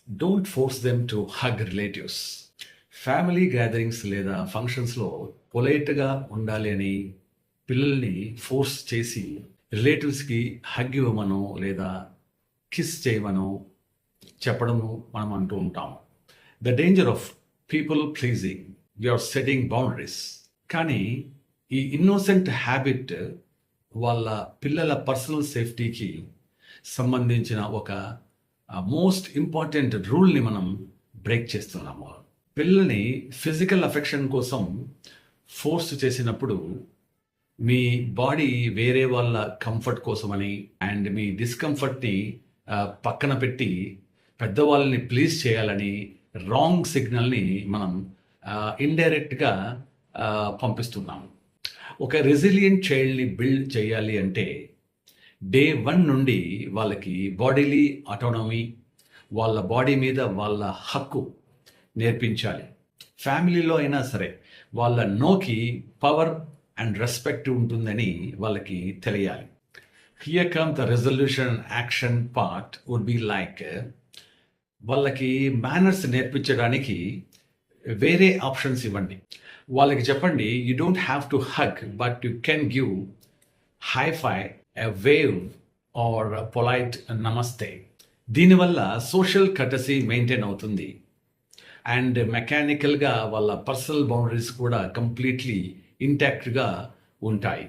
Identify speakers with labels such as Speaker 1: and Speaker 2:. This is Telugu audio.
Speaker 1: Don't force them to hug relatives. Family gatherings లేదా ఫంక్షన్స్లో పొలైట్గా ఉండాలి అని పిల్లల్ని ఫోర్స్ చేసి రిలేటివ్స్కి హగ్ ఇవ్వమనో లేదా కిస్ చేయమనో చెప్పడము మనం అంటూ ఉంటాం. The danger of people pleasing, you're setting boundaries. కానీ ఈ ఇన్నోసెంట్ హ్యాబిట్ వాళ్ళ పిల్లల పర్సనల్ సేఫ్టీకి సంబంధించిన ఒక మోస్ట్ ఇంపార్టెంట్ రూల్ని మనం బ్రేక్ చేస్తున్నాము. పిల్లల్ని ఫిజికల్ అఫెక్షన్ కోసం ఫోర్స్ చేసినప్పుడు మీ బాడీ వేరే వాళ్ళ కంఫర్ట్ కోసమని అండ్ మీ డిస్కంఫర్ట్ని పక్కన పెట్టి పెద్దవాళ్ళని ప్లీజ్ చేయాలని రాంగ్ సిగ్నల్ని మనం ఇండైరెక్ట్గా పంపిస్తున్నాము. ఒక రెసిలియంట్ చైల్డ్ని బిల్డ్ చేయాలి అంటే డే 1 నుండి వాళ్ళకి బాడీలీ ఆటోనమీ, వాళ్ళ బాడీ మీద వాళ్ళ హక్కు నేర్పించాలి. ఫ్యామిలీలో అయినా సరే వాళ్ళ నోకి పవర్ అండ్ రెస్పెక్ట్ ఉంటుందని వాళ్ళకి తెలియాలి. Here come the resolution action part would be like, వాళ్ళకి మేనర్స్ నేర్పించడానికి వేరే ఆప్షన్స్ ఇవ్వండి. వాళ్ళకి చెప్పండి, you don't have to hug but you can give high five, a wave or polite namaste. దీనివల్ల సోషల్ కర్టసీ మెయింటైన్ అవుతుంది అండ్ మెకానికల్గా వాళ్ళ పర్సనల్ బౌండరీస్ కూడా కంప్లీట్లీ ఇంటాక్ట్గా ఉంటాయి.